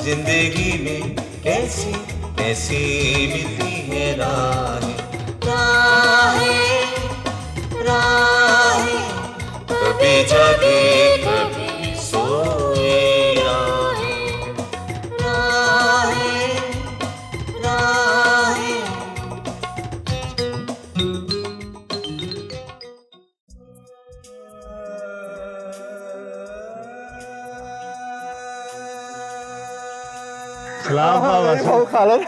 जिंदगी में कैसी कैसी बीती है राहें राहें राहें, कभी जागे कभी सोए राहें राहें राहें। सलाम बाबा खालिद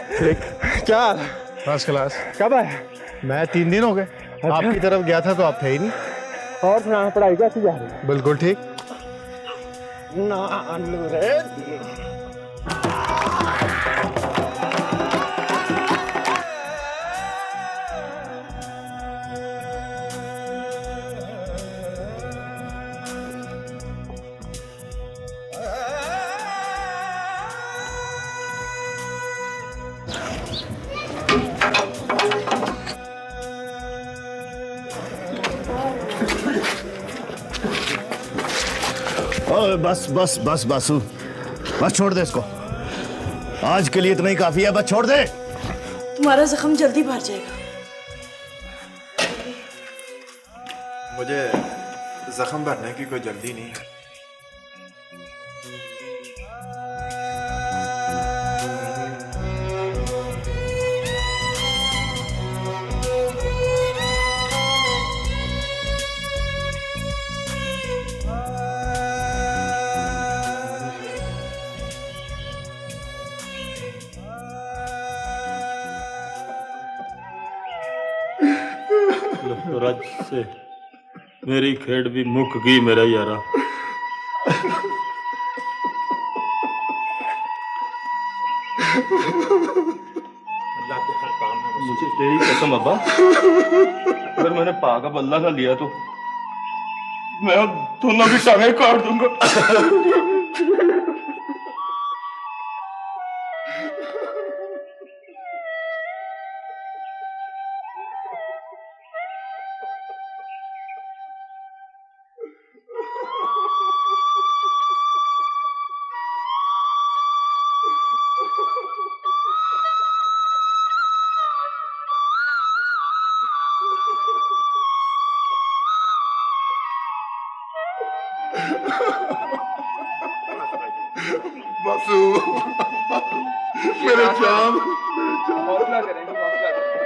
क्या हाल? First class. कब आए? मैं 3 दिन हो गए। आपकी तरफ गया था तो आप थे ही नहीं। और सुना, पढ़ाई कैसी जा रही है? बिल्कुल ठीक। नानू रे बस बस बस बासु, बस छोड़ दे इसको। आज के लिए इतना ही काफी है, बस छोड़ दे। तुम्हारा जख्म जल्दी भर जाएगा। मुझे जख्म भरने की कोई जल्दी नहीं है। रज से मेरी खेड भी मुक गई मेरा यारा। मुझे तेरी कसम अब्बा, अगर मैंने पागा बल्ला ना लिया तो मैं दोनों की टांगें काट दूंगा। बासु, मेरे जान, हौसला करेंगे, हौसला करेंगे।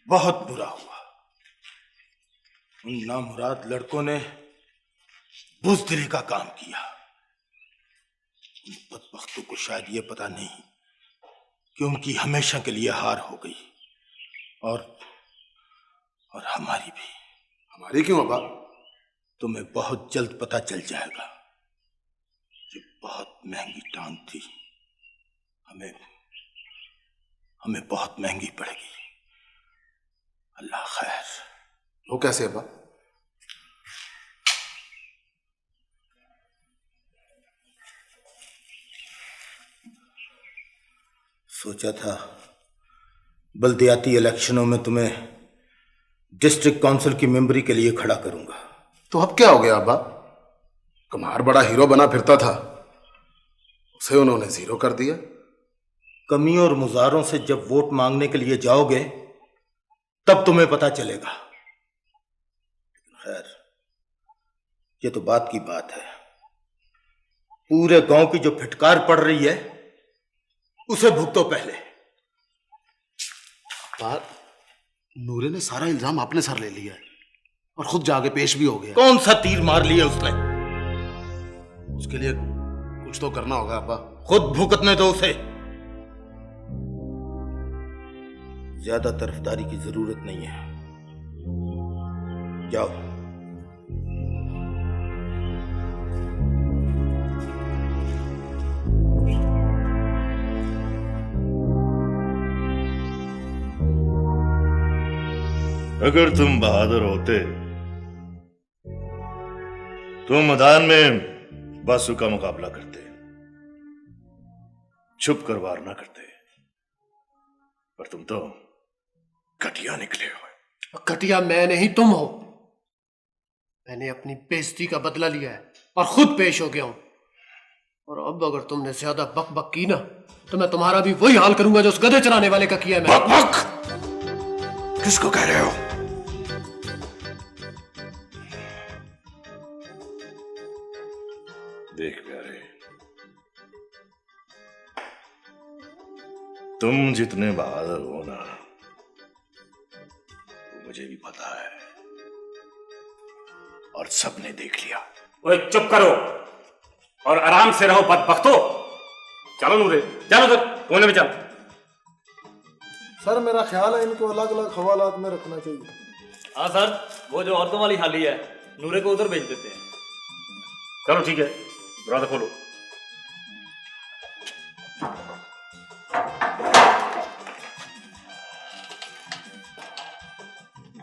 बहुत बुरा हुआ। उन नामुराद लड़कों ने बुज़दिली का काम किया। उन बदबख्तों को शायद ये पता नहीं कि उनकी हमेशा के लिए हार हो गई, और हमारी भी। हमारी क्यों अब्बा? तुम्हें बहुत जल्द पता चल जाएगा। ये बहुत महंगी टांग थी, हमें बहुत महंगी पड़ेगी। अल्लाह खैर। वो कैसे अब्बा? सोचा था बल्दियाती इलेक्शनों में तुम्हें डिस्ट्रिक्ट काउंसिल की मेंबरी के लिए खड़ा करूंगा। तो अब क्या हो गया अब्बा? कुम्हार बड़ा हीरो बना फिरता था, उसे उन्होंने जीरो कर दिया। कमियों और मुजारों से जब वोट मांगने के लिए जाओगे तब तुम्हें पता चलेगा। खैर, ये तो बात की बात है। पूरे गांव की जो फिटकार पड़ रही है उसे भुगतो पहले। नूरे ने सारा इल्जाम अपने सर ले लिया है और खुद जाके पेश भी हो गया। कौन सा तीर मार लिया उसने? उसके लिए कुछ तो करना होगा अब्बा। खुद भुगतने दो उसे। ज्यादा तरफदारी की जरूरत नहीं है। जाओ। अगर तुम बहादुर होते तो मैदान में बासु का मुकाबला करते, छुप कर वार ना करते, पर तुम तो घटिया निकले हो। घटिया मैं नहीं, तुम हो। मैंने अपनी बेइज्जती का बदला लिया है और खुद पेश हो गया हूं। और अब अगर तुमने ज्यादा बक बक की ना तो मैं तुम्हारा भी वही हाल करूंगा जो उस गधे चराने वाले का किया है। मैं बक बक किसको कह रहे हो? देख प्यारे, तुम जितने बहादुर हो ना, वो मुझे भी पता है और सबने देख लिया। ओए चुप करो और आराम से रहो बदबख्तो। चलो नूरे, चलो उधर कोने में चल। सर मेरा ख्याल है इनको अलग अलग हवालात में रखना चाहिए। हाँ सर, वो जो औरतों वाली थाली है नूरे को उधर भेज देते हैं। चलो ठीक है, दरवाजा खोलो।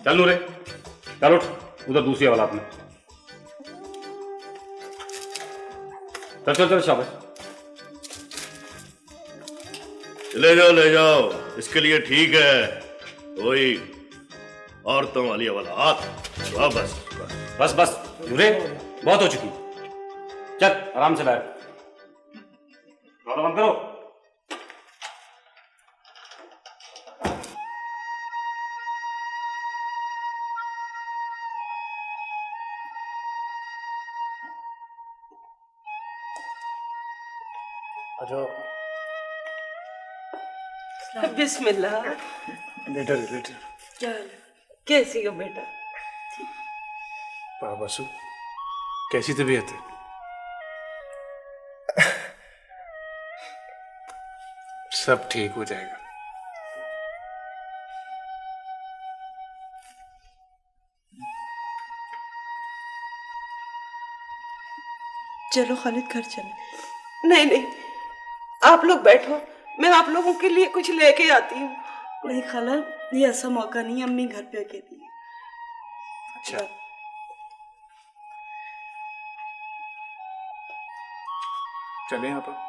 चल नूरे, चल उठ, उधर दूसरी हवालात में। चल चल चल, शाबाश। ले जाओ, इसके लिए ठीक है। वही औरतों वाली हवालात। बस बस बस बस नूरे, बहुत हो चुकी। चल आराम से बैठ, दरवाजा बंद करो। बिस्मिल्लाह। Letter letter. चल, कैसी हो बेटा? बासु कैसी तबीयत है? सब ठीक हो जाएगा। चलो खालिद घर चले। नहीं नहीं, आप लोग बैठो, मैं आप लोगों के लिए कुछ लेके आती हूँ। नहीं खाला, ये ऐसा मौका नहीं है, अम्मी घर पे अकेली है। अच्छा चले यहाँ पर।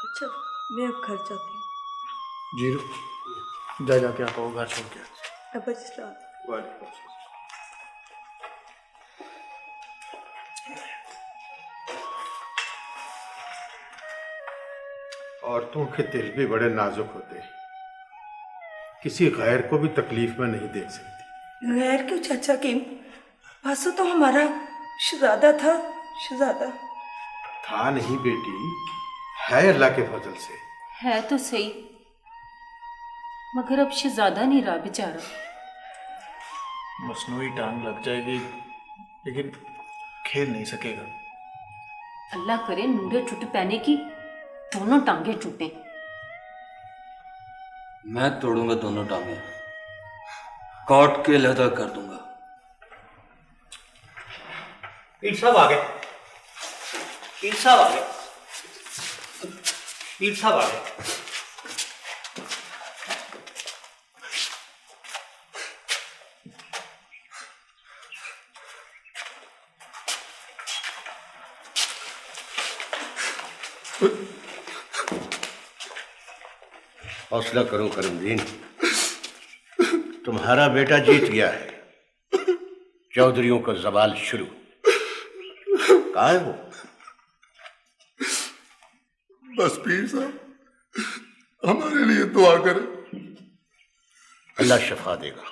अच्छा, मैं अब घर जाती हूँ। जीरो जा जाके आप घर छोड़ के। अब औरतों के दिल भी बड़े नाजुक होते हैं, किसी गैर को भी तकलीफ में नहीं देख सकती। गैर क्यों चाचा किम? बासु तो हमारा शहजादा था। शहजादा था नहीं बेटी, है अल्लाह के फजल से। है तो सही, मगर अब शहजादा नहीं रहा बेचारा। मसनूई टांग लग जाएगी लेकिन खेल नहीं सकेगा। अल्लाह करे नूरे टूट पैने की दोनों टांगे टूटे। मैं तोड़ूंगा दोनों टांगे, काट के लहदा कर दूंगा। पीर साहब आ गए, पीर साहब आ गए, पीर साहब आ गए। हौसला करो करमदीन, तुम्हारा बेटा जीत गया है। चौधरियों का जवाल शुरू। कहाँ है वो? बस पीर साहब हमारे लिए दुआ करें, अल्लाह शफा देगा।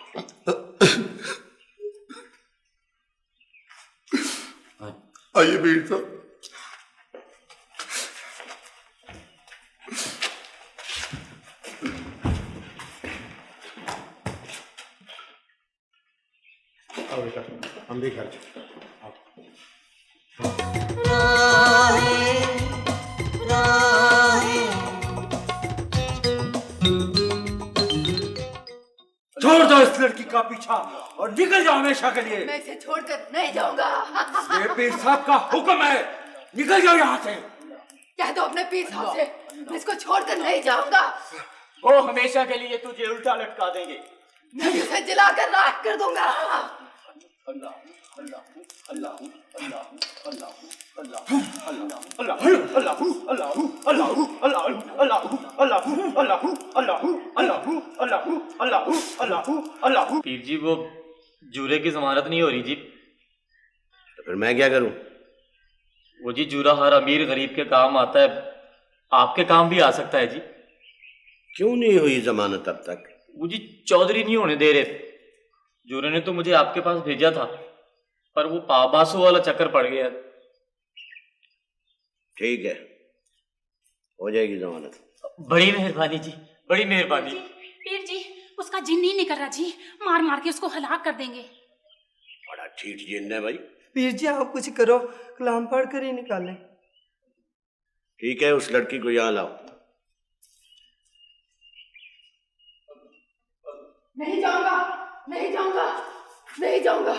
आइए पीर साहब। हम भी घर चलते हैं। उस लड़की का पीछा और निकल जाओ हमेशा के लिए। मैं इसे छोड़कर नहीं जाऊंगा। ये पीर साहब का हुक्म है, निकल जाओ यहाँ से। कह दो अपने पीर साहब से, मैं इसको छोड़कर नहीं जाऊंगा। वो हमेशा के लिए तुझे उल्टा लटका देंगे। मैं इसे जलाकर राख कर दूंगा। अल्लाह अल्लाह अल्लाह अल्लाह अल्लाह अल्लाह अल्लाह अल्लाह। पीर जी वो जूरे की जमानत नहीं हो रही जी। तो फिर मैं क्या करूं? वो जी जूरा हर अमीर गरीब के काम आता है, आपके काम भी आ सकता है जी। क्यों नहीं हुई जमानत अब तक? वो जी चौधरी नहीं होने दे रहे। जूरे ने तो मुझे आपके पास भेजा था, पर वो पाबासो वाला चक्कर पड़ गया। ठीक है, हो जाएगी जमानत। बड़ी मेहरबानी जी, बड़ी मेहरबानी। पीर जी उसका जिन नहीं निकल रहा जी, मार मार के उसको हलाक कर देंगे। बड़ा ठीक जिन है भाई। पीर जी आप कुछ करो, कलाम पढ़ कर ही निकालें। ठीक है, उस लड़की को यहाँ लाओ। नहीं जाऊंगा, नहीं जाऊंगा, नहीं जाऊंगा,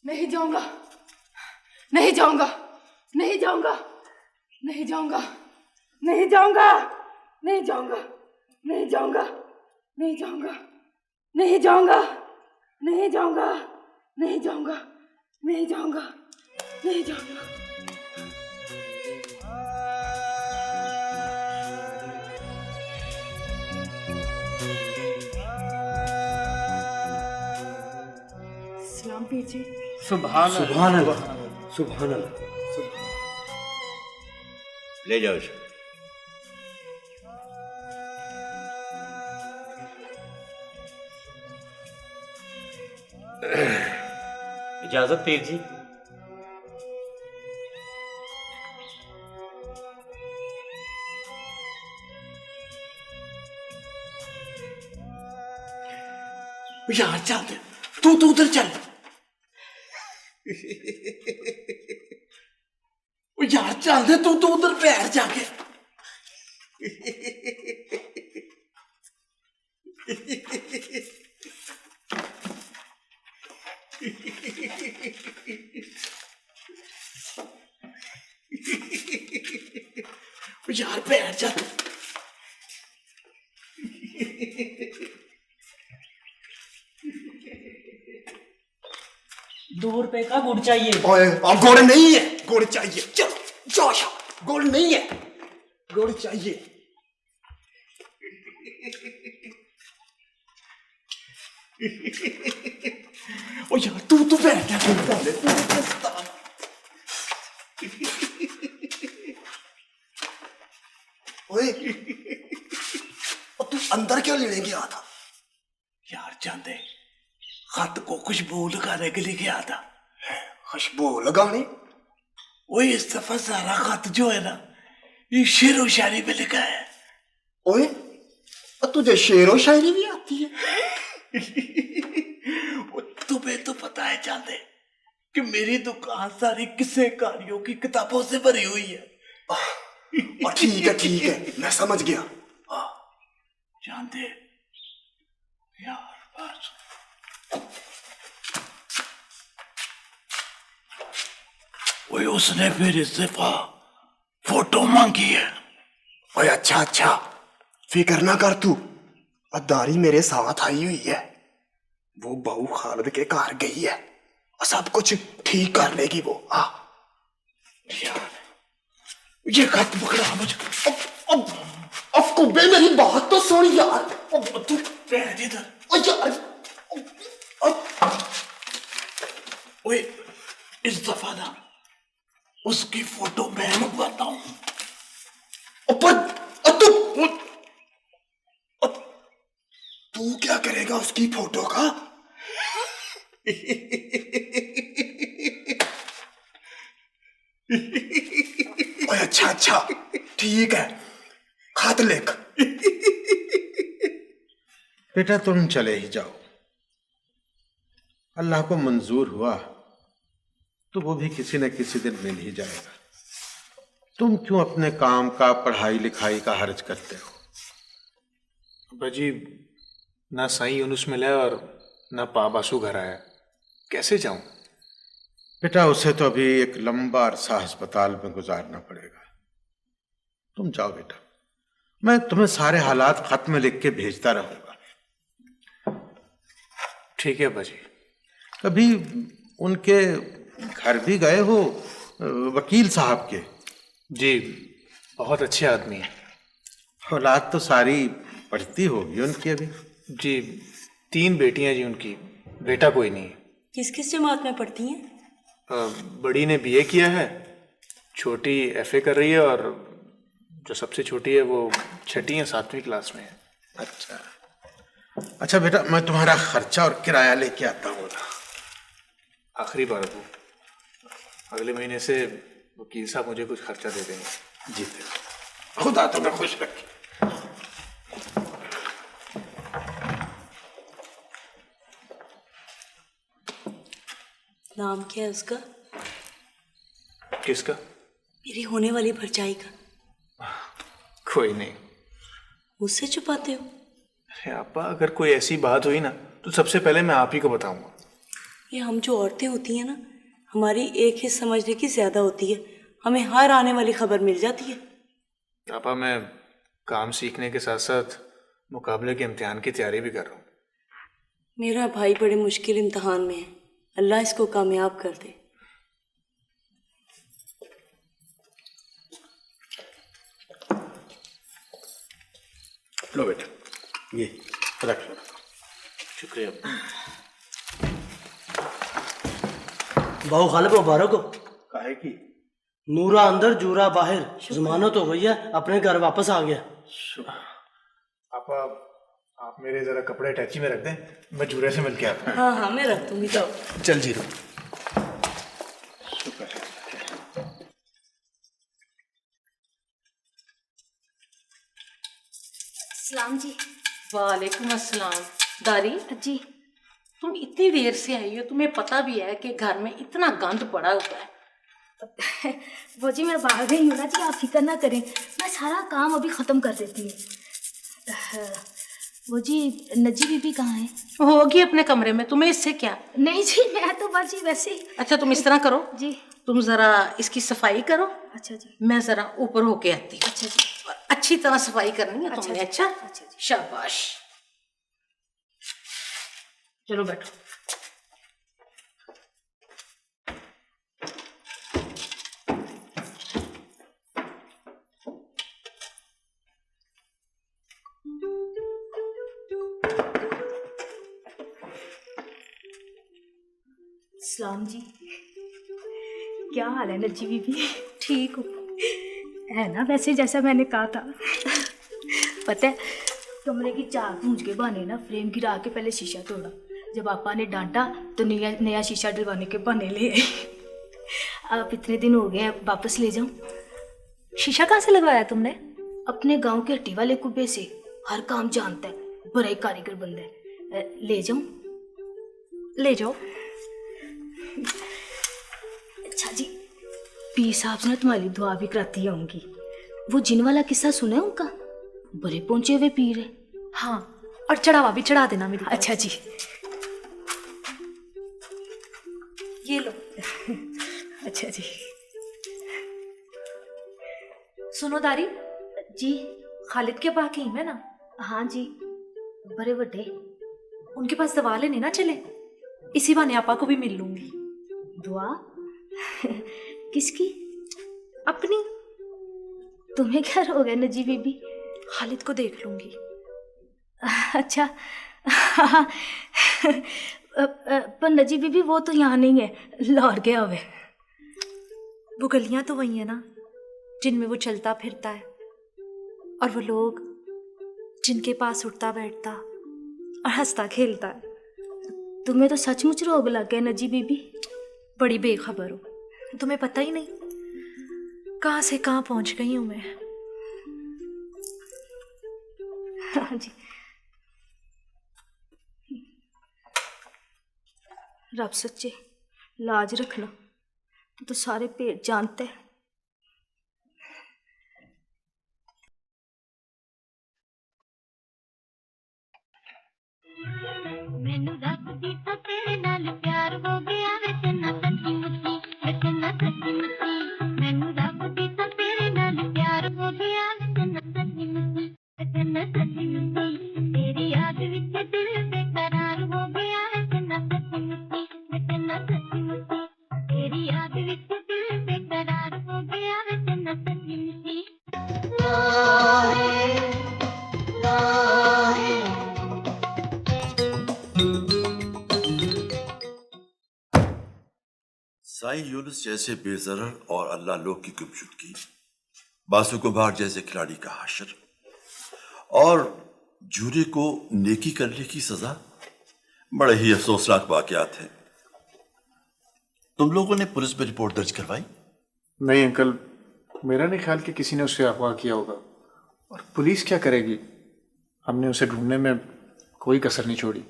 नहीं जाऊंगा, नहीं जाऊंगा, नहीं जाऊंगा, नहीं जाऊंगा, नहीं जाऊंगा, नहीं जाऊंगा, नहीं जाऊंगा, नहीं जाऊंगा, नहीं जाऊंगा, नहीं जाऊंगा, नहीं जाऊंगा, नहीं जाऊंगा, नहीं जाऊंगा। सलाम पीर जी। सुभान सुभान अल्लाह, सुभान अल्लाह। ले जाओ इसे। इजाजत पीर जी। यार चल, तू उधर चल। यार चल दे, तू उधर बैठ जाके। यार बैठ जा। ₹2 का गुड़ चाहिए। गुड़ नहीं है, गुड़ चाहिए। चलो जाओ, गुड़ नहीं है, गुड़ चाहिए। ओ यार तू बैठ जा, तू पहले ओए, तू अंदर क्यों लेने गया था? यार जानते खत को खुशबू लगाने के लिए गया था। खुशबू लगाने? वो इस दफा सारा खत जो है ना, ये शेरो शायरी में लिखा है। ओए तुझे शेरो शायरी भी आती है? तुम्हें तो पता है जानते कि मेरी दुकान सारी किस्से कहानियों की किताबों से भरी हुई है। ठीक है, मैं समझ गया। जानते यार बस वो उसने फिर इस दफा फोटो मांगी है। ओए अच्छा, फिक्र ना कर तू, अदारी मेरे साथ आई हुई है। वो बहू खालिद के घर गई है और सब कुछ ठीक कर लेगी वो। यार ये खत पकड़ा मुझे। अब कुब्बे मेरी बात तो सुन यार। तू बैठ इधर। यार ओए इस दफा ना उसकी फोटो मैं मंगवाता हूं। तू क्या करेगा उसकी फोटो का? अच्छा ठीक है, खत लिख। बेटा तुम चले ही जाओ, अल्लाह को मंजूर हुआ तो वो भी किसी न किसी दिन मिल ही जाएगा। तुम क्यों अपने काम का, पढ़ाई लिखाई का हर्ज करते हो? बाजी ना साईं यूनुस मिला और ना पाबासु घर आया, कैसे जाऊं? बेटा उसे तो अभी एक लंबा अरसा अस्पताल में गुजारना पड़ेगा। तुम जाओ बेटा, मैं तुम्हें सारे हालात खत में लिख के भेजता रहूंगा। ठीक है अब्बा जी। कभी उनके घर भी गए हो, वकील साहब के? जी, बहुत अच्छे आदमी हैं। औलाद तो सारी पढ़ती होगी उनकी अभी? जी, 3 बेटियां जी उनकी, बेटा कोई नहीं। किस किस जमात में पढ़ती हैं? बड़ी ने बीए किया है, छोटी एफए कर रही है और जो सबसे छोटी है वो 6ठी या 7वीं क्लास में है। अच्छा अच्छा बेटा, मैं तुम्हारा खर्चा और किराया लेके आता हूँ। आखिरी बार अबू, अगले महीने से वकील साहब मुझे कुछ खर्चा दे देंगे। जी खुदा तुम्हें खुश रखे। नाम क्या है उसका? किसका? मेरी होने वाली भरजाई का। कोई नहीं। मुझसे छुपाते हो? अरे आपा, अगर कोई ऐसी बात हुई ना तो सबसे पहले मैं आप ही को बताऊंगा। ये हम जो औरतें होती हैं ना, हमारी एक ही समझने की ज्यादा होती है, हमें हर आने वाली खबर मिल जाती है। आपा, मैं काम सीखने के साथ साथ मुकाबले के इम्तिहान की तैयारी भी कर रहा हूँ। मेरा भाई बड़े मुश्किल इम्तिहान में है, अल्लाह इसको कामयाब कर दे। लो बेटा, ये रख लो। शुक्रिया। बहु खालिब मुबारक हो। काहे की? नूरा अंदर जूरा बाहर, जमानत हो गई है, अपने घर वापस आ गया। आपा, आप मेरे जरा कपड़े टैची में रख दें, मैं जूरे से मिलके आता हूँ। हाँ हाँ, मैं रख दूंगी। जाओ। चल जीरो। शुक्र है। सलाम जी। वालेकुम अस्सलाम। दारी जी, तुम इतनी देर से आई हो, तुम्हें पता भी है कि घर में इतना गंद पड़ा हुआ है। वो जी मैं बाहर गई हूँ ना जी, आप फिक्र ना करें, मैं सारा काम अभी ख़त्म कर देती हूँ। वो जी नजी बीबी कहाँ है? होगी अपने कमरे में, तुम्हें इससे क्या? नहीं जी, मैं तो बस जी वैसे ही। अच्छा तुम इस तरह करो जी, तुम जरा इसकी सफाई करो। अच्छा जी। मैं जरा ऊपर होके आती हूँ। अच्छा जी। और अच्छी तरह सफाई करनी है तुमने। अच्छा अच्छा जी। शाबाश, चलो बैठो। सलाम जी। क्या हाल है नजी बीबी? ठीक हो? है ना वैसे जैसा मैंने कहा था। पता है, कमरे की चार पूंछ के बहाने ना फ्रेम गिरा के पहले शीशा तोड़ा, जब पापा ने डांटा तो नया शीशा डलवाने के बहाने ले आए। अब इतने दिन हो गए, वापस ले जाऊं। शीशा कहाँ से लगवाया तुमने? अपने गांव के हट्टी वाले कुब्बे से, हर काम जानता है, बड़ा ही कारीगर बंदा है। ले जाऊं? ले जाओ। अच्छा जी, पीर साहब से ना तुम्हारी दुआ भी कराती होंगी। वो जिन वाला किस्सा सुना है उनका? बड़े पहुंचे हुए पीर है। हाँ, और चढ़ावा भी चढ़ा देना मेरी। अच्छा जी, ये लो। अच्छा जी। सुनो दारी जी। खालिद के पास ही है ना? हाँ जी, बड़े बड़े। उनके पास दवा लेने ना चले, इसी बहाने आपा को भी मिल लूंगी। दुआ? किसकी? अपनी। तुम्हें क्या रोग है नजी बीबी? खालिद को देख लूंगी। अच्छा। पर नजी बीबी वो तो यहाँ नहीं है, लाहौर गया हुआ है। वो गलियां तो वही है ना जिनमें वो चलता फिरता है, और वो लोग जिनके पास उठता बैठता और हंसता खेलता है। तुम्हें तो सचमुच रोग लग गया नजी बीबी। बड़ी बेखबर हो, तुम्हें पता ही नहीं कहाँ से कहाँ पहुंच गई हूं मैं। हाँ जी। रब सच्चे लाज रखना, तो सारे पेट जानते हैं। मैनू रब दी तो तेरे नाल प्यार हो गया वे चन्ना सच्ची मुच्ची वे चन्ना सच्ची मुच्ची मैनू रब दी तो तेरे नाल प्यार हो गया वे चन्ना सच्ची मुच्ची वे चन्ना सच्ची मुच्ची तेरी याद विच दिल बेकरार हो गया वे चन्ना सच्ची मुच्ची वे चन्ना सच्ची मुच्ची तेरी याद विच दिल बेकरार हो गया वे चन्ना सच्ची मुच्ची साईं यूनुस जैसे बेजरर और अल्लाह लोग की गुमशुदगी, बासु कुमार जैसे खिलाड़ी का हाशर और जूरी को नेकी करने की सजा, बड़े ही अफसोसनाक वाकयात हैं। तुम लोगों ने पुलिस में रिपोर्ट दर्ज करवाई? नहीं अंकल, मेरा नहीं ख्याल कि किसी ने उसे अगवा किया होगा। और पुलिस क्या करेगी, हमने उसे ढूंढने में कोई कसर नहीं छोड़ी।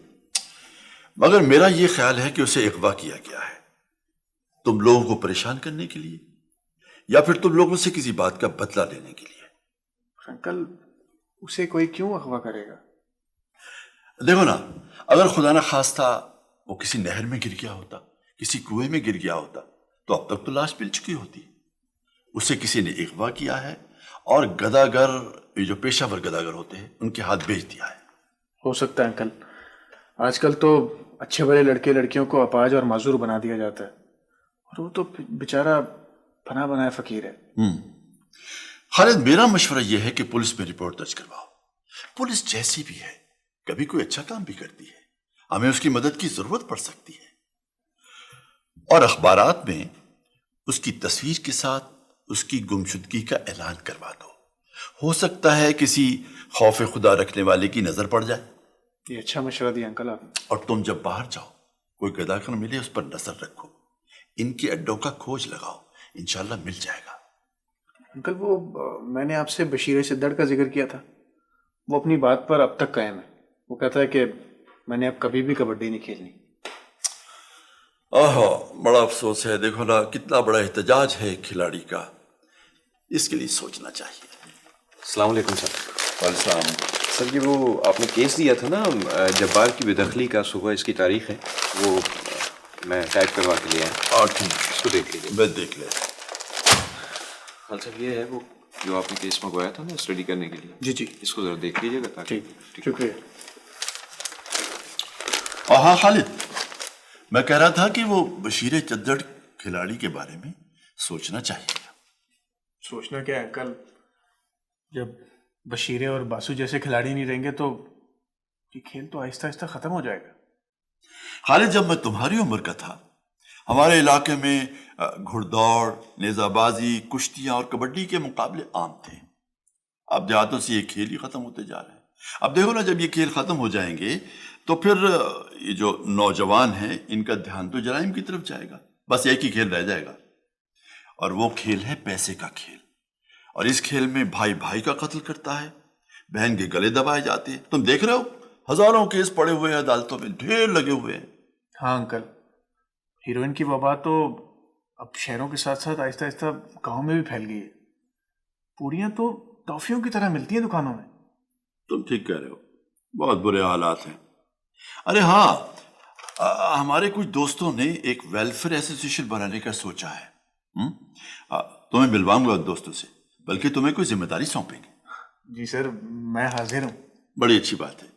मगर मेरा यह ख्याल है कि उसे अगवा किया गया है तुम लोगों को परेशान करने के लिए, या फिर तुम लोगों से किसी बात का बदला लेने के लिए। अंकल, उसे कोई क्यों अगवा करेगा? देखो ना, अगर खुदा ना खास्ता वो किसी नहर में गिर गया होता, किसी कुएं में गिर गया होता, तो अब तक तो लाश मिल चुकी होती। उसे किसी ने अगवा किया है और गदागर, ये जो पेशावर गदागर होते हैं, उनके हाथ बेच दिया है। हो सकता है अंकल, आजकल तो अच्छे भले लड़के लड़कियों को अपाज और माजूर बना दिया जाता है, और वो तो बेचारा बना बनाया फकीर है। खालिद, मेरा मशवरा यह है कि पुलिस में रिपोर्ट दर्ज करवाओ। पुलिस जैसी भी है, कभी कोई अच्छा काम भी करती है, हमें उसकी मदद की जरूरत पड़ सकती है। और अखबारात में उसकी तस्वीर के साथ उसकी गुमशुदगी का ऐलान करवा दो। हो सकता है किसी खौफ खुदा रखने वाले की नजर पड़ जाए। ये अच्छा मशवरा दिया अंकल आपने। और तुम जब बाहर जाओ, कोई गदागर मिले, उस पर नजर रखो, इनके अड्डों का खोज लगाओ, इंशाल्लाह मिल जाएगा। अंकल, वो मैंने आपसे बशीर सिद्दड़ का जिक्र किया था, वो अपनी बात पर अब तक कायम है। वो कहता है कि मैंने अब कभी भी कबड्डी नहीं खेलनी। आहा, बड़ा अफसोस है। देखो ना, कितना बड़ा एहतजाज है खिलाड़ी का, इसके लिए सोचना चाहिए। अस्सलाम वालेकुम सर। वालेकुम सर, ये वो आपने केस दिया था ना जब्बार की बेदखली का, सुबह इसकी तारीख है, वो मैं टाइप करवा के लिया है। ठीक, इसको देख लीजिए। मैं देख ले। खाल साहब, ये है वो जो आपने केस मंगवाया था ना स्टडी करने के लिए। जी जी, इसको जरा देख लीजिएगा ताकि। ठीक, शुक्रिया। हाँ खालिद, मैं कह रहा था कि वो बशीर चद्दड़ खिलाड़ी के बारे में सोचना चाहिए। सोचना क्या है अंकल, जब बशीरे और बासु जैसे खिलाड़ी नहीं रहेंगे तो ये खेल तो आहिस्ता आहिस्ता खत्म हो जाएगा। खालिद, जब मैं तुम्हारी उम्र का था, हमारे इलाके में घुड़दौड़, नेजाबाजी, कुश्तियां और कबड्डी के मुकाबले आम थे। अब देहातों से ये खेल ही खत्म होते जा रहे हैं। अब देखो ना, जब ये खेल खत्म हो जाएंगे तो फिर ये जो नौजवान हैं, इनका ध्यान तो जराइम की तरफ जाएगा। बस एक ही खेल रह जाएगा, और वो खेल है पैसे का खेल। और इस खेल में भाई भाई का कत्ल करता है, बहन के गले दबाए जाते हैं। तुम देख रहे हो, हजारों केस पड़े हुए हैं अदालतों में, ढेर लगे हुए हैं। हाँ अंकल, हीरोइन की वबा तो अब शहरों के साथ साथ आहिस्ता आहिस्ता गाँव में भी फैल गई है। पूड़ियाँ तो टॉफियों की तरह मिलती हैं दुकानों में। तुम ठीक कह रहे हो, बहुत बुरे हालात हैं। अरे हाँ, हमारे कुछ दोस्तों ने एक वेलफेयर एसोसिएशन बनाने का सोचा है। तुम्हें मिलवाऊंगा दोस्तों से, बल्कि तुम्हें कोई जिम्मेदारी सौंपेंगे। जी सर, मैं हाजिर हूँ। बड़ी अच्छी बात है।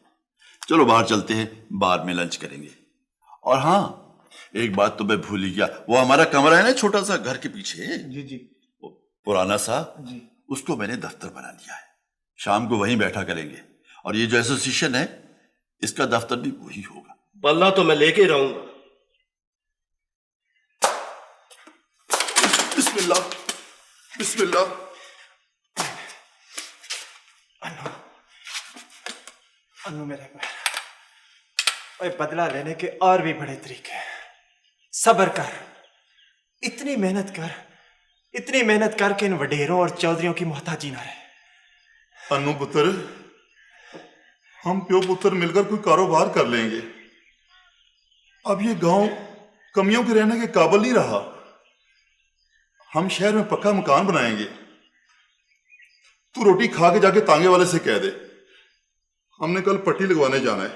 चलो बाहर चलते हैं, बार में लंच करेंगे। और हाँ, एक बात तो मैं भूल ही गया, वो हमारा कमरा है ना छोटा सा घर के पीछे, जी जी, वो पुराना सा जी, उसको मैंने दफ्तर बना लिया है। शाम को वहीं बैठा करेंगे, और ये जो एसोसिएशन है, इसका दफ्तर भी वही होगा। बल्ला तो मैं लेके रहूंगा। बिस्मिल्लाह, बिस्मिल्लाह। अनु मेरे भाई, बदला लेने के और भी बड़े तरीके हैं। सब्र कर, इतनी मेहनत कर, इतनी मेहनत कर कि इन वडेरों और चौधरियों की मोहताजी ना रहे। अनु पुत्र, हम प्यो पुत्र मिलकर कोई कारोबार कर लेंगे। अब ये गांव कमियों के रहने के काबिल नहीं रहा। हम शहर में पक्का मकान बनाएंगे। तू रोटी खा के जाके तांगे वाले से कह दे, हमने कल पट्टी लगवाने जाना है,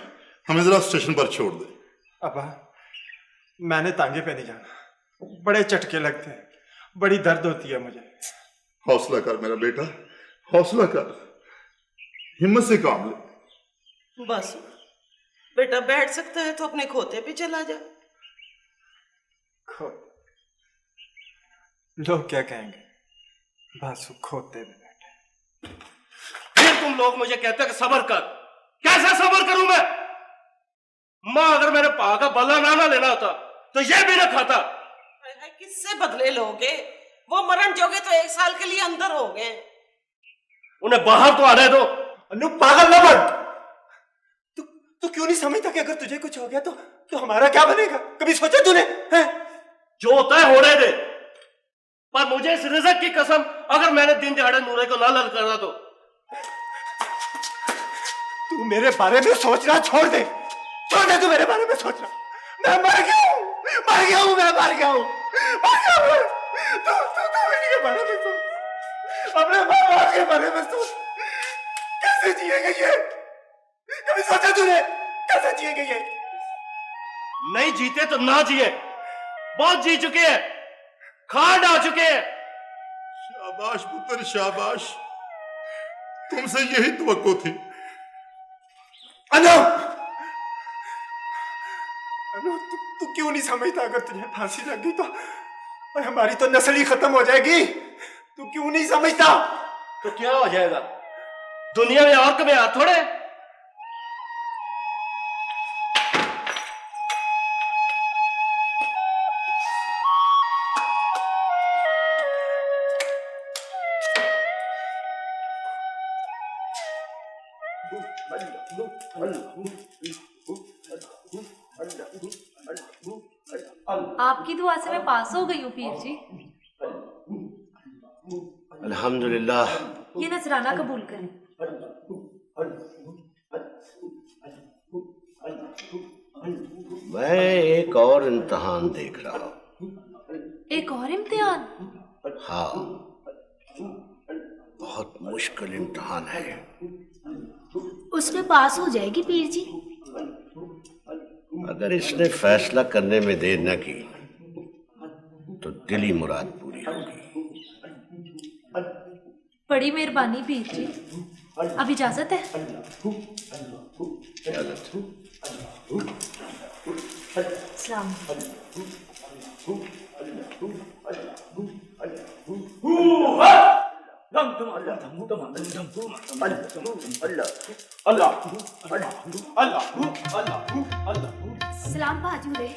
हमें जरा स्टेशन पर छोड़ दे। अब्बा, मैंने तांगे पे नहीं जाना, बड़े चटके लगते हैं, बड़ी दर्द होती है मुझे। हौसला कर मेरा बेटा, हौसला कर, हिम्मत से काम ले। बस बेटा बैठ सकता है तो अपने खोते पे चला जा। लोग क्या कहेंगे, बासु खोते में बैठे। फिर तुम लोग मुझे कहते हैं कि सब्र कर, कैसे सब्र करूं मैं? माँ अगर मेरे पा का बदला ना लेना होता तो ये भी ना खाता। किससे बदले लोगे? वो मरण जोगे तो 1 साल के लिए अंदर हो गए। उन्हें बाहर तो आने दो। अनु पागल न बन। तू क्यों नहीं समझता कि अगर तुझे कुछ हो गया तो हमारा क्या बनेगा? कभी सोचा तूने? जो होता है होने दे, पर मुझे इस रिज़्क की कसम, अगर मैंने दिन दिहाड़े नूरे को ना ललकारा तो। तू मेरे बारे में सोचना छोड़ दे, तू मेरे बारे में सोचना। मैं मर गया हूं, मैं मर गया हूं। तू मेरे बारे में सोच, अपने माँ बाप के बारे में सोच। कैसे जिएगा ये? कभी सोचा तूने कैसे जिएगा ये? नहीं जीते तो ना जिए, बहुत जी चुके हैं, खांड आ चुके हैं। शाबाश पुत्र शाबाश, तुमसे यही तवक्को थी। अनु, तू क्यों नहीं समझता? अगर तुझे फांसी लग गई तो हमारी तो नस्ल ही खत्म हो जाएगी। तू क्यों नहीं समझता? तो क्या हो जाएगा? दुनिया में और कभी यार थोड़े। आपकी दुआ से मैं पास हो गई हूँ पीर जी। अल्हम्दुलिल्लाह। ये नजराना कबूल करें। मैं एक और इम्तिहान देख रहा हूँ। एक और इम्तिहान? हाँ, बहुत मुश्किल इम्तिहान है। उसमें पास हो जाएगी पीर जी। अगर इसने फैसला करने में देर न की तो दिली मुराद पूरी होगी। बड़ी मेहरबानी पीर जी। अब इजाजत है? इजाजत। सलाम। सलाम भाजूरे।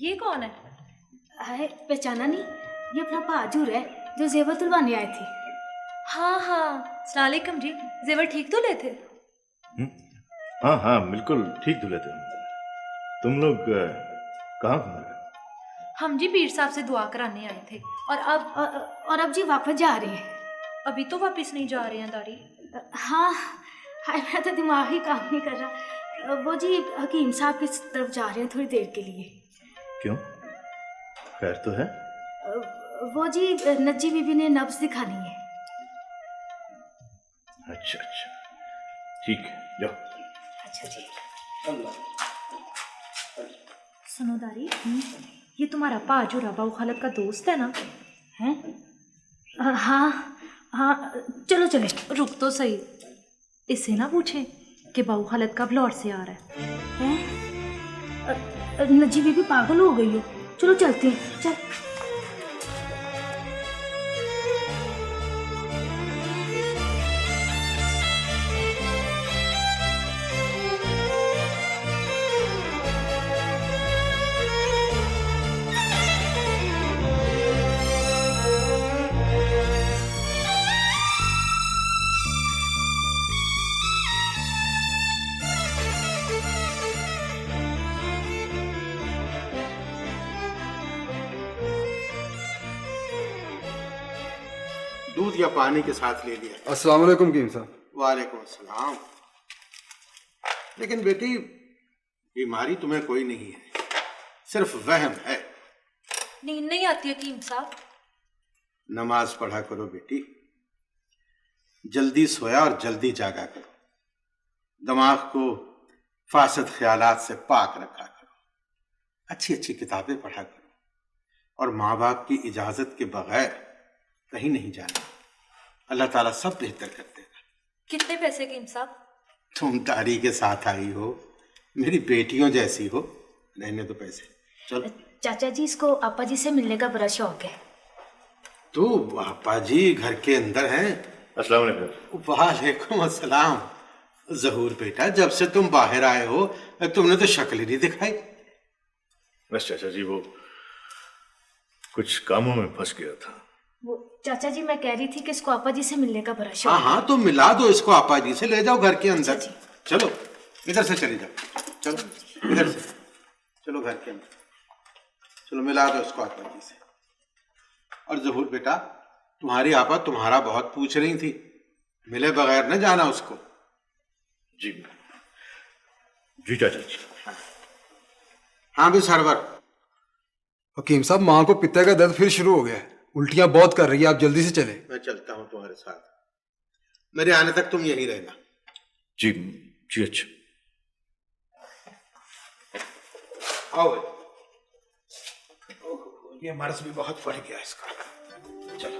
ये कौन है? है पहचाना नहीं? ये अपना भाजूर है जो जेवर तुलवाने आए थे। हाँ हाँ, सलालेकुम जी। जेवर ठीक तो लेते? हाँ हाँ बिल्कुल ठीक धुले थे। तुम लोग कहाँ घूम रहे? हम जी पीर साहब से दुआ कराने आए थे और अब जी वापस जा रहे हैं। अभी तो वापस नहीं जा रहे हैं दारी। हाँ, मेरा तो दिमाग ही काम नहीं कर रहा। वो जी हकीम साहब की तरफ जा रहे हैं थोड़ी देर के लिए। क्यों, खैर तो है? वो जी नज्जी बीबी ने नब्ज दिखानी है। अच्छा अच्छा, ठीक है, जाओ। अच्छा जी। सुनो दारी, ये तुम्हारा पाजू राबाऊ खालत का दोस्त है ना? हैं? हाँ हाँ, चलो चले। रुक तो सही, इससे ना पूछे कि बाऊ खालत कब लाहौर से आ रहा है? नज्जी बीबी पागल हो गई हो। चलो चलते हैं, चल। दूध या पानी के साथ ले लिया। अस्सलाम वालेकुम कीम साहब। वालेकुम अस्सलाम। लेकिन बेटी, बीमारी तुम्हें कोई नहीं है, सिर्फ वहम है। नींद नहीं आती हकीम साहब? नमाज पढ़ा करो बेटी, जल्दी सोया और जल्दी जागा करो। दिमाग को फासद ख्यालात से पाक रखा करो, अच्छी अच्छी किताबें पढ़ा करो और माँ बाप की इजाजत के बगैर कहीं नहीं जाना। अल्लाह ताला सब बेहतर कर देगा। कितने पैसे कीम साहब? तुम दारी के साथ आई हो, मेरी बेटियों जैसी हो, रहने दो पैसे। चलो। चाचा जी, इसको आपा जी से मिलने का बड़ा शौक है। तो आपा जी घर के अंदर हैं। अस्सलाम वालेकुम। वालेकुम अस्सलाम। जहूर बेटा, जब से तुम बाहर आए हो तुमने तो शक्ल ही नहीं दिखाई। बस चाचा जी वो कुछ कामों में फंस गया था। वो चाचा जी, मैं कह रही थी कि इसको आपा जी से मिलने का बड़ा शौक हाँ हाँ, तो मिला दो इसको आपा जी से, ले जाओ घर के अंदर। चलो इधर से चले जाओ, चलो इधर से चलो घर के अंदर, चलो मिला दो इसको आपा जी से। और जहूर बेटा, तुम्हारी आपा तुम्हारा बहुत पूछ रही थी, मिले बगैर न जाना उसको। जी जी चाचा जी। हाँ भी सरवर। हकीम साहब, माँ को पित्ते का दर्द फिर शुरू हो गया है, उल्टियां बहुत कर रही है, आप जल्दी से चले। मैं चलता हूँ तुम्हारे साथ, मेरे आने तक तुम यहीं रहना। जी जी। अच्छा आओ। ये मर्ज भी बहुत बढ़ गया इसका। चलो।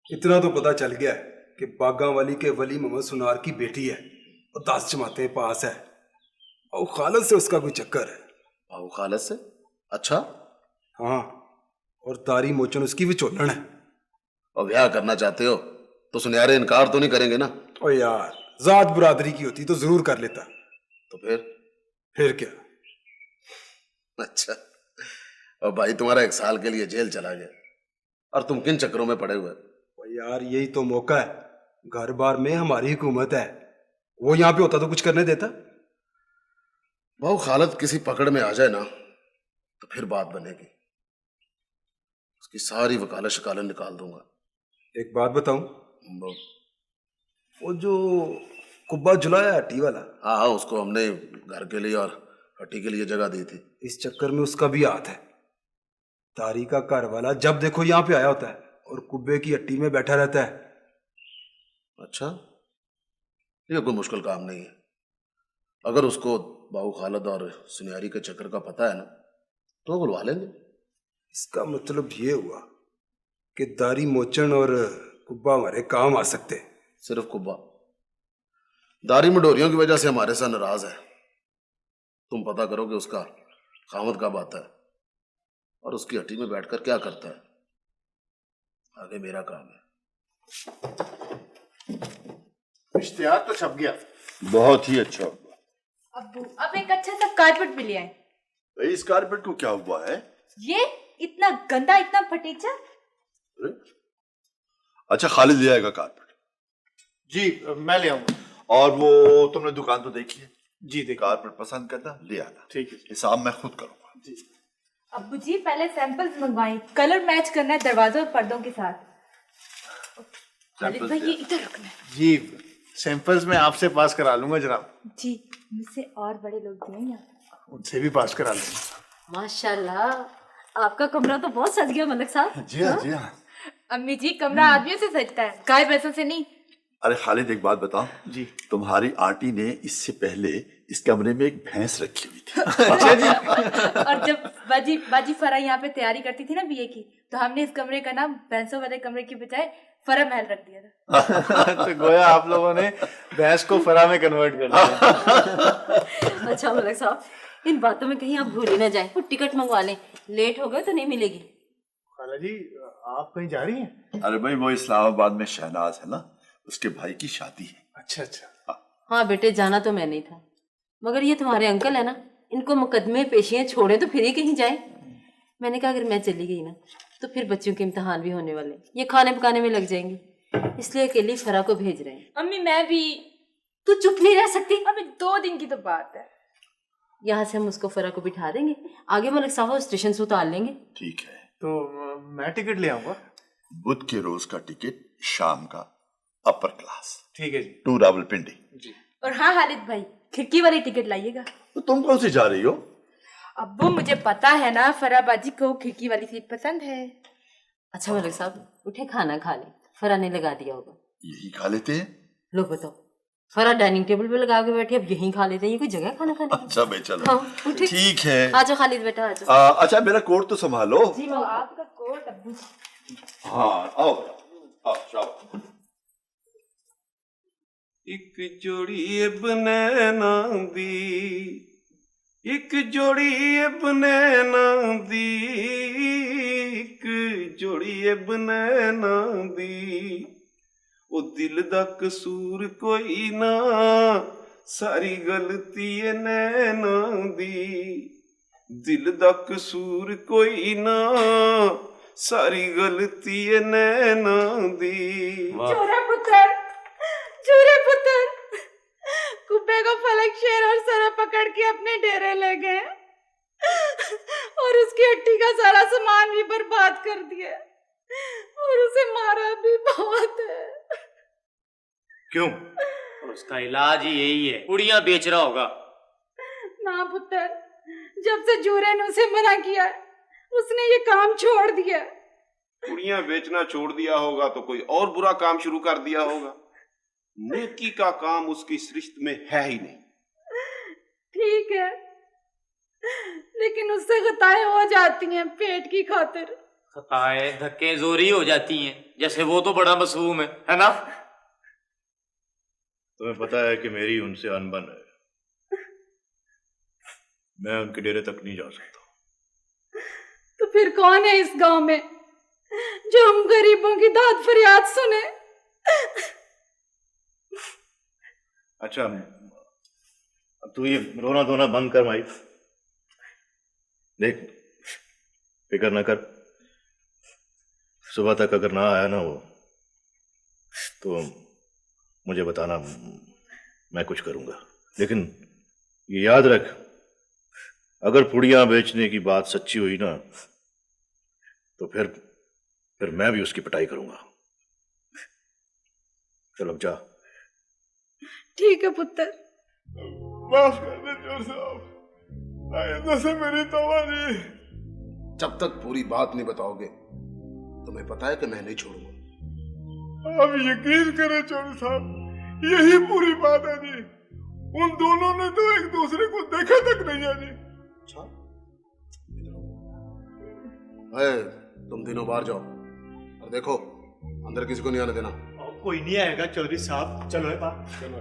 इतना तो पता चल गया है कि बागा वाली के वली मोहम्मद सुनार की बेटी है और 10 जमातें पास है और खालद से उसका कोई चक्कर है। भाऊ खालद से? अच्छा। हाँ, और दारी मोचन उसकी विचोलन है। और ब्याह करना चाहते हो तो सुनहरे इनकार तो नहीं करेंगे ना? ओ यार, जात बरादरी की होती तो जरूर कर लेता। तो फिर क्या? अच्छा, और भाई तुम्हारा 1 साल के लिए जेल चला गया और तुम किन चक्करों में पड़े हुए? यार यही तो मौका है, घर बार में हमारी हुकूमत है, वो यहाँ पे होता तो कुछ करने देता। भाऊ खालद किसी पकड़ में आ जाए ना तो फिर बात बनेगी, उसकी सारी वकालत शिकालत निकाल दूंगा। एक बात बताऊं, वो जो कुब्बा जुलाया हट्टी वाला, हाँ, उसको हमने घर के लिए और हट्टी के लिए जगह दी थी। इस चक्कर में उसका भी हाथ है। तारी का घर वाला जब देखो यहाँ पे आया होता है और कुब्बे की हट्टी में बैठा रहता है। अच्छा, ये कोई मुश्किल काम नहीं है। अगर उसको बाबू खालद और सुनियारी के चक्कर का पता है ना तो बुलवा लेंगे। इसका मतलब ये हुआ कि दारी मोचन और कुब्बा हमारे काम आ सकते हैं। सिर्फ कुब्बा? दारी मडोरियों की वजह से हमारे साथ नाराज है। तुम पता करो कि उसका खामद कब आता है और उसकी हट्टी में बैठकर क्या करता है। आगे मेरा काम है। इश्तिहार तो छप गया। बहुत ही अच्छा हुआ। अब्बू, अब एक अच्छा सा कारपेट भी ले आए। भाई इस कारपेट को क्या हुआ है? ये इतना गंदा, इतना फटीचा। अच्छा, खालिद ले आएगा कारपेट। जी मैं ले आऊंगा। और वो तुमने दुकान तो देखी है? जी देखिए। कारपेट पसंद करना, ले आना। ठीक है। हिसाब मैं खुद करूंगा। जी। अब्बू जी पहले सैंपल्स मंगवाएं, कलर मैच करना है दरवाजों और पर्दों के साथ। खालिद भाई ये इधर रखना है। जी सैंपल्स में आपसे पास करा लूंगा जनाब। जी, मुझसे और बड़े लोग भी हैं यहाँ। उनसे भी पास करा लूंगा। माशाल्लाह, आपका कमरा तो बहुत सज गया मलक साहब। जी हाँ, जी हाँ। अम्मी जी, कमरा आदमियों से सजता है, गाय भैंसों से नहीं। अरे खालिद, एक बात बताओ जी, तुम्हारी आंटी ने इससे पहले इस कमरे में एक भैंस रखी हुई थी। अच्छा जी। और जब बाजी फरा यहाँ पे तैयारी करती थी ना बीए की, तो हमने इस कमरे का नाम भैंसों वाले कमरे की बजाय फरा महल रख दिया था। तो गोया आप लोगों ने भैंस को फरा में कन्वर्ट कर दिया। अच्छा मलक साहब, इन बातों में कहीं आप भूल ही ना जाए, वो टिकट मंगवा लें, लेट हो गए तो नहीं मिलेगी। खाला जी आप कहीं जा रही हैं? अरे भाई, वो इस्लामाबाद में शहनाज है ना, उसके भाई की शादी है। अच्छा अच्छा। हाँ बेटे, जाना तो मैं नहीं था, मगर ये तुम्हारे अंकल है ना, इनको मुकदमे पेशियां छोड़े तो फिर ही कहीं जाए। मैंने कहा अगर मैं चली गई ना तो फिर बच्चों के इम्तिहान भी होने वाले, ये खाने पकाने में लग जाएंगे, इसलिए अकेली फरा को भेज रहे हैं। अम्मी मैं भी। तू चुप नहीं रह सकती? अभी 2 दिन की तो बात है। यहाँ से हम उसको फरा को बिठा देंगे, आगे मलिक साहब स्टेशन से उतार लेंगे। ठीक है, तो मैं टिकट ले आऊंगा। बुध के रोज का टिकट शाम का, अपर क्लास। ठीक है जी। टू रावलपिंडी जी। और हाँ खालिद भाई, खिड़की वाली टिकट लाइएगा। तो तुम कौन सी जा रही हो? अब्बू मुझे पता है ना, फरा बाजी को खिड़की वाली सीट पसंद है। अच्छा मलिक साहब उठे खाना खा ले, फरा ने लगा दिया होगा। यही खा लेते हैं। लो बताओ, फरा डाइनिंग टेबल पे लगा के बैठी, अब यहीं खा लेते हैं, ये कोई जगह खाना खाने की? अच्छा भाई चलो। हाँ, उठे। ठीक है। आजो खालिद बेटा आजो। अच्छा मेरा कोट तो संभालो। जी वो आपका कोट अब्बू। हाँ आओ आओ शाबाश। एक जोड़ी बनैना दी, एक जोड़ी बनैना दी, एक जोड़ी बनैना दी, ओ दिल दा कसूर कोई ना, सारी गलती है नैना दी, दिल दा कसूर कोई ना, सारी गलती है नैना दी। चूरे पुत्र कुब्बे को फलक शेर और सरा पकड़ के अपने डेरे ले गए और उसकी हट्टी का सारा सामान भी बर्बाद कर दिया और उसे मारा भी बहुत है। क्यों? उसका इलाज ही यही है, पुड़ियां बेच रहा होगा। ना पुत्र, जब से जूरे ने उसे मना किया उसने ये काम छोड़ दिया। पुड़ियां बेचना छोड़ दिया होगा तो कोई और बुरा काम शुरू कर दिया होगा। नेकी का काम उसकी सृष्ट में है ही नहीं। ठीक है, लेकिन उससे खताएं हो जाती हैं पेट की खातिर। खताएं धक्के जोरी हो जाती हैं, जैसे वो तो बड़ा मासूम है ना? तुम्हें पता है कि मेरी उनसे अनबन है, मैं उनके डेरे तक नहीं जा सकता। तो फिर कौन है इस गांव में जो हम गरीबों की दाद फरियाद सुने? अच्छा अब तू ये रोना धोना बंद कर माई। देख फिक्र न कर, सुबह तक अगर ना आया ना वो तो मुझे बताना, मैं कुछ करूंगा। लेकिन ये याद रख, अगर पुड़ियां बेचने की बात सच्ची हुई ना तो फिर मैं भी उसकी पिटाई करूंगा। चलो जा। ठीक है पुत्र। माफ कर दे जोर साहब, आइंदा से मेरी तौबा नहीं। जब तक पूरी बात नहीं बताओगे तुम्हें पता है कि मैं नहीं छोड़ूंगा। आप यकीन करें चोर साहब, यही पूरी बात है जी। उन दोनों ने तो एक दूसरे को देखा तक नहीं है जी। तुम तीनों बाहर जाओ और देखो अंदर किसी को नहीं आने देना। कोई नहीं आएगा चौधरी साहब, चलो चलो।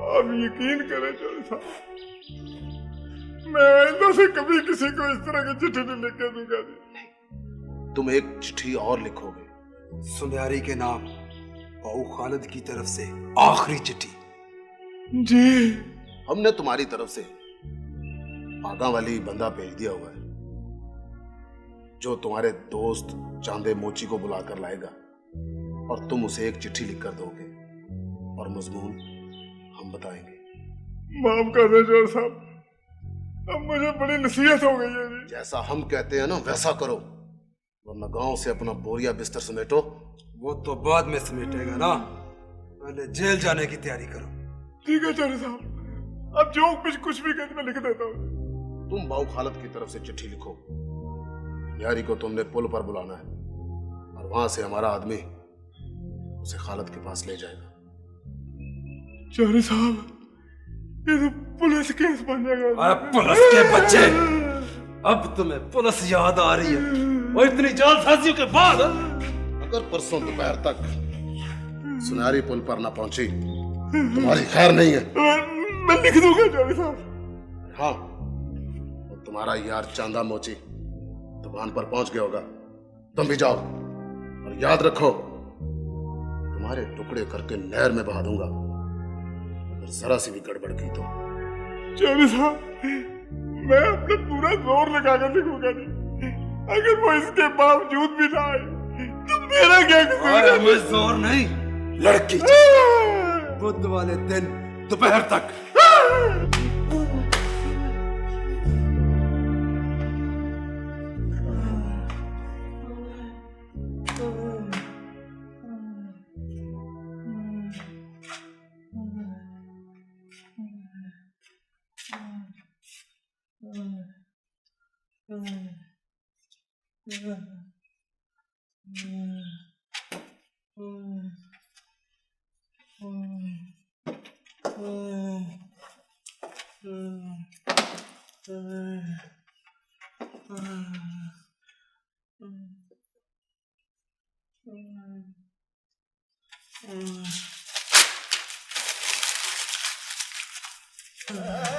आप यकीन करें चौधरी साहब, मैं आइंदा से कभी किसी को इस तरह की चिट्ठी नहीं लिख के दूंगा जी। तुम एक चिट्ठी और लिखोगे, सुनहरी के नाम बाऊ खालिद की तरफ से आखिरी चिट्ठी। जी। हमने तुम्हारी तरफ से आगा वाली बंदा भेज दिया हुआ है जो तुम्हारे दोस्त चांदे मोची को बुलाकर लाएगा और तुम उसे एक चिट्ठी लिखकर दोगे और मजमून हम बताएंगे। माफ कर दे जोर साहब, अब मुझे बड़ी नसीहत हो गई है जी। जैसा हम कहते हैं ना वैसा करो, वरना गांव से अपना बोरिया बिस्तर समेटो। वो तो बाद में समेटेगा ना, पहले जेल जाने की तैयारी करो। ठीक है चौधरी साहब, अब जो कुछ भी कहते मैं लिख देता हूँ। तुम बाऊ खालिद की तरफ से चिट्ठी लिखो, यारी को तुमने पुल पर बुलाना है और वहां से हमारा आदमी उसे खालिद के पास ले जाएगा। चौधरी साहब, ये तो पुलिस केस बन जाएगा। पुलिस के बच्चे, अब तुम्हें पुलिस याद आ रही है और इतनी जालसाजियों के बाद? अगर परसों दोपहर तक सुनहरी पुल पर ना पहुंची तुम्हारी खैर नहीं है। मैं लिख दूंगा चौधरी साहब। हाँ, और तुम्हारा यार चांदा मोची दुकान पर पहुंच गया होगा, तुम भी जाओ और याद रखो तुम्हारे टुकड़े करके नहर में बहा दूंगा। अगर जरा सी भी गड़बड़ की तो चौधरी साहब, मैं अपना पूरा जोर लगाकर देखूंगा नहीं। अगर वो इसके बावजूद भी ना आए तो मेरा क्या कसूर है? हमें जोर नहीं, लड़की बुध वाले दिन दोपहर तक। Mm-hmm.